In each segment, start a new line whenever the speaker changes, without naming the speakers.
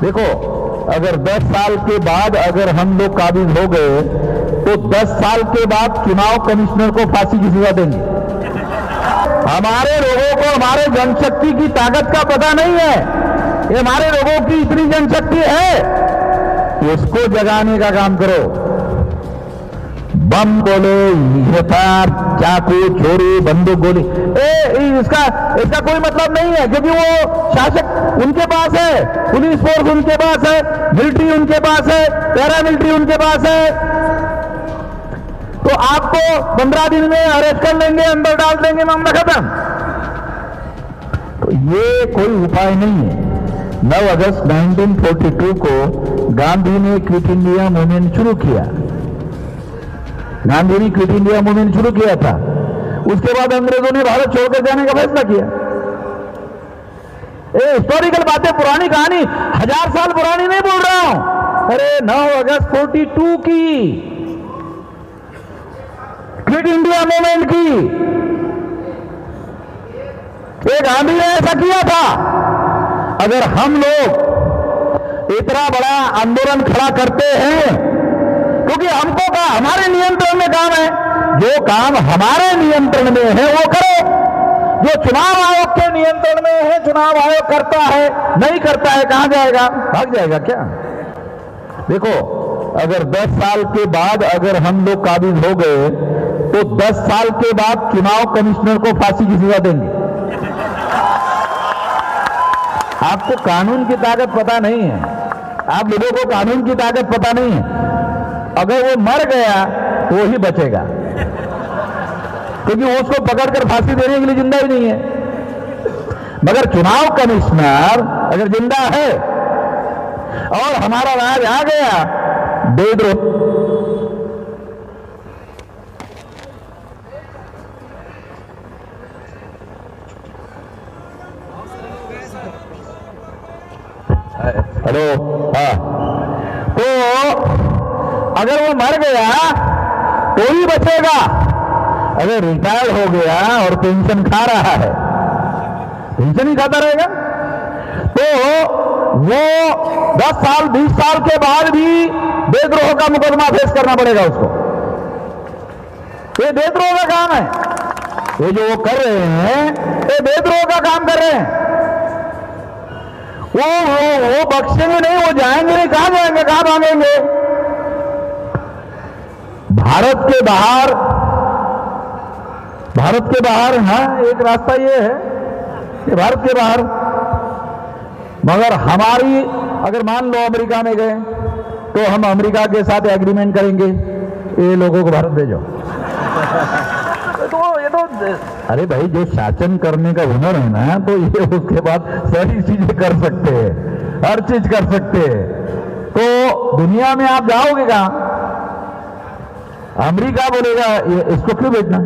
देखो, अगर 10 साल के बाद अगर हम लोग काबिज हो गए तो 10 साल के बाद चुनाव कमिश्नर को फांसी की सजा देंगे। हमारे लोगों को हमारे जनशक्ति की ताकत का पता नहीं है। ये हमारे लोगों की इतनी जनशक्ति है, उसको जगाने का काम करो। बम बोले, हथियार, चाकू, छोरी, बंदूक, गोली, इसका कोई मतलब नहीं है, क्योंकि वो शासक उनके पास है, पुलिस फोर्स उनके पास है, मिलिट्री उनके पास है, पैरामिलिट्री उनके पास है। तो आपको 15 दिन में अरेस्ट कर लेंगे, अंदर डाल देंगे, मामला खत्म। तो ये कोई उपाय नहीं है। 9 अगस्त 1942 को गांधी ने क्विट इंडिया मूवमेंट शुरू किया। गांधी ने क्विट इंडिया मूवमेंट शुरू किया था। उसके बाद अंग्रेजों ने भारत छोड़कर जाने का फैसला किया। हिस्टोरिकल बातें, पुरानी कहानी, 1000 साल पुरानी नहीं बोल रहा हूं। अरे 9 अगस्त 42 की क्विट इंडिया मूवमेंट की, ये गांधी ने ऐसा किया था। अगर हम लोग इतना बड़ा आंदोलन खड़ा करते हैं, क्योंकि हमको हमारे नियंत्रण में काम है, जो काम हमारे नियंत्रण में है वो करो। जो चुनाव आयोग के नियंत्रण में है, चुनाव आयोग करता है, नहीं करता है, कहां जाएगा? भाग जाएगा क्या? देखो, अगर 10 साल के बाद अगर हम लोग काबिज हो गए तो 10 साल के बाद चुनाव कमिश्नर को फांसी की सजा देंगे। आपको कानून की ताकत पता नहीं है, आप लोगों को कानून की ताकत पता नहीं है। अगर वो मर गया तो वो ही बचेगा, क्योंकि वो उसको पकड़कर फांसी देने के लिए जिंदा ही नहीं है। मगर चुनाव कमिश्नर अगर जिंदा है और हमारा राज आ गया, देशद्रोह। हेलो, हाँ, तो अगर वो मर गया तो ही बचेगा। अगर रिटायर्ड हो गया और पेंशन खा रहा है, पेंशन ही खाता रहेगा, तो वो 10 साल 20 साल के बाद भी देशद्रोह का मुकदमा फेस करना पड़ेगा उसको। ये देशद्रोह का काम है। ये जो वो कर रहे हैं, ये देशद्रोह का काम कर रहे हैं। वो बख्शेंगे नहीं, वो जाएंगे नहीं। कहां जाएंगे, कहां भागेंगे? भारत के बाहर हाँ, एक रास्ता ये है कि भारत के बाहर, मगर हमारी, अगर मान लो अमेरिका में गए तो हम अमेरिका के साथ एग्रीमेंट करेंगे, ये लोगों को भारत भेजो। तो ये तो, अरे भाई, जो शासन करने का हुनर है ना, तो ये उसके बाद सारी चीजें कर सकते हैं, हर चीज कर सकते हैं। तो दुनिया में आप जाओगे कहां? अमेरिका बोलेगा ये इसको क्यों भेजना,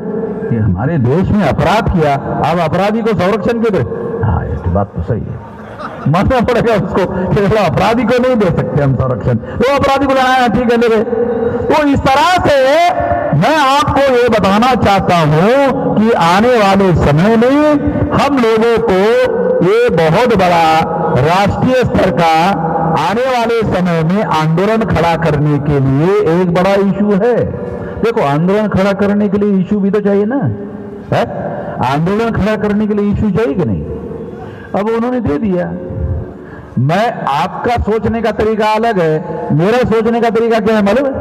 ये हमारे देश में अपराध किया, आप अपराधी को संरक्षण क्यों दे? हाँ, ये बात तो सही है, मानना पड़ेगा उसको कि अपराधी को नहीं दे सकते हम संरक्षण, तो अपराधी को लाया, ठीक है, ले गए। तो इस तरह से मैं आपको ये बताना चाहता हूं कि आने वाले समय में हम लोगों को ये बहुत बड़ा राष्ट्रीय स्तर का आने वाले समय में आंदोलन खड़ा करने के लिए एक बड़ा इशू है। देखो, आंदोलन खड़ा करने के लिए इशू भी तो चाहिए ना, है? आंदोलन खड़ा करने के लिए इशू चाहिए कि नहीं? अब उन्होंने दे दिया। मैं, आपका सोचने का तरीका अलग है, मेरा सोचने का तरीका क्या है मालूम है?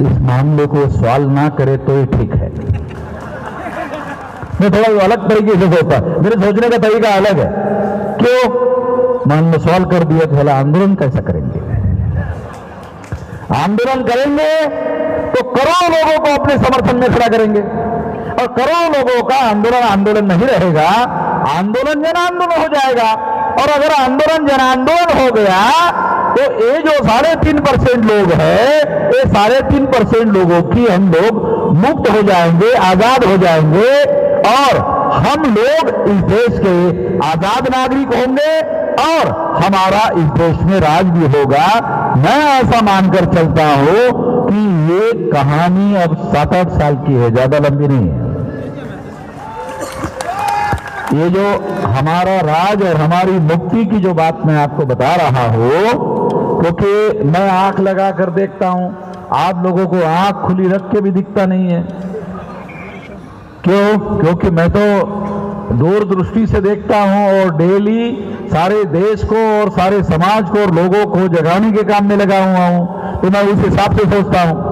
इस मामले को सॉल्व ना करे तो ये ठीक है। मैं थोड़ा अलग तरीके से सोचता, मेरे सोचने का तरीका अलग है। क्यों? मान लो सॉल्व कर दिया तो आंदोलन कैसा करेंगे? आंदोलन करेंगे तो करोड़ों लोगों को अपने समर्थन में खड़ा करेंगे, और करोड़ों लोगों का आंदोलन नहीं रहेगा, आंदोलन जन आंदोलन हो जाएगा। और अगर आंदोलन जन आंदोलन हो गया तो ये जो 3.5% लोग हैं, ये 3.5% लोगों की हम लोग मुक्त हो जाएंगे, आजाद हो जाएंगे, और हम लोग इस देश के आजाद नागरिक होंगे और हमारा इस देश में राज भी होगा। मैं ऐसा मानकर चलता हूं कि ये कहानी अब 7-8 साल की है, ज्यादा लंबी नहीं है। ये जो हमारा राज और हमारी मुक्ति की जो बात मैं आपको बता रहा हूं, क्योंकि मैं आंख लगा कर देखता हूं, आप लोगों को आंख खुली रख के भी दिखता नहीं है। क्यों? क्योंकि मैं तो दूरदृष्टि से देखता हूं और डेली सारे देश को और सारे समाज को और लोगों को जगाने के काम में लगा हुआ हूं, तो मैं उस हिसाब से सोचता हूं।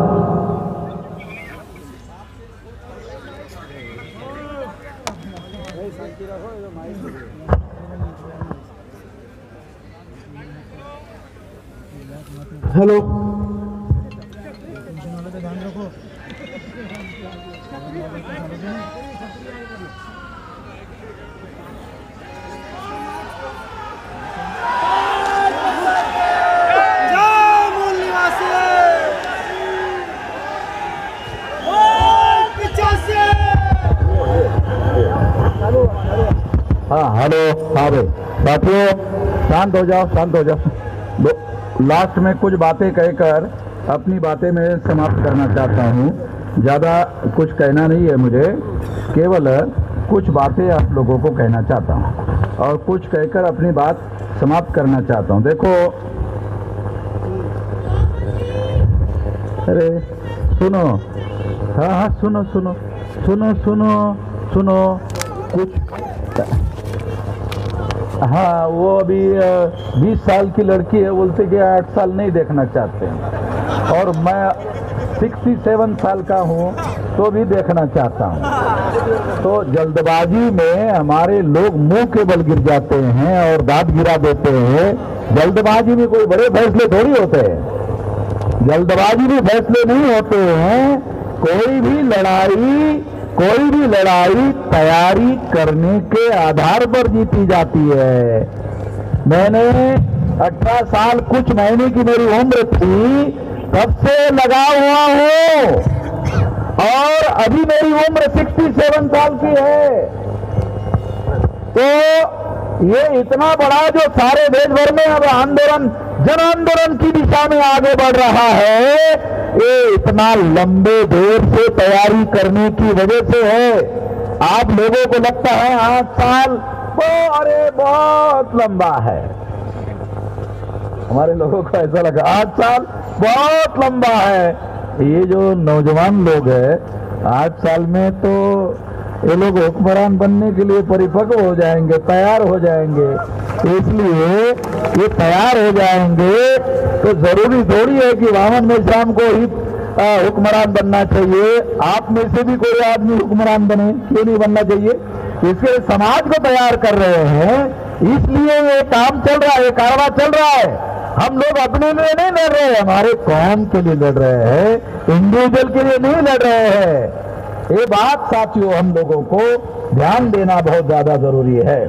हेलो, हाँ हेलो, हाँ भाई साथियों, शांत हो जाओ, शांत हो जाओ। लास्ट में कुछ बातें कहकर अपनी बातें मैं समाप्त करना चाहता हूँ। ज़्यादा कुछ कहना नहीं है मुझे, केवल कुछ बातें आप लोगों को कहना चाहता हूँ और कुछ कहकर अपनी बात समाप्त करना चाहता हूँ। देखो, अरे सुनो, हाँ हाँ सुनो सुनो सुनो सुनो सुनो कुछ, हाँ वो अभी 20 साल की लड़की है, बोलते कि 8 साल नहीं देखना चाहते हैं, और मैं 67 साल का हूँ तो भी देखना चाहता हूँ। तो जल्दबाजी में हमारे लोग मुंह के बल गिर जाते हैं और दांत गिरा देते हैं। जल्दबाजी में कोई बड़े फैसले थोड़ी होते हैं, जल्दबाजी में फैसले नहीं होते हैं। कोई भी लड़ाई तैयारी करने के आधार पर जीती जाती है। मैंने 18 साल कुछ महीने की मेरी उम्र थी तब से लगा हुआ हूं और अभी मेरी उम्र 67 साल की है। तो ये इतना बड़ा जो सारे देश भर में अब आंदोलन, जन आंदोलन की दिशा में आगे बढ़ रहा है, ये इतना लंबे देर से तैयारी करने की वजह से है। आप लोगों को लगता है 8 साल अरे बहुत लंबा है, हमारे लोगों को ऐसा लगा 8 साल बहुत लंबा है। ये जो नौजवान लोग हैं 8 साल में तो ये लोग हुक्मरान बनने के लिए परिपक्व हो जाएंगे, तैयार हो जाएंगे। इसलिए ये तैयार हो जाएंगे तो जरूरी थोड़ी है कि वामन मेश्राम को ही हुक्मरान बनना चाहिए। आप में से भी कोई आदमी हुक्मरान बने, क्यों नहीं बनना चाहिए? इसके समाज को तैयार कर रहे हैं, इसलिए ये काम चल रहा है, ये कारवां चल रहा है। हम लोग अपने लिए नहीं लड़ रहे हैं, हमारे कौम के लिए लड़ रहे हैं, इंडिविजुअल के लिए नहीं लड़ रहे हैं। ये बात साथियों हम लोगों को ध्यान देना बहुत ज्यादा जरूरी है।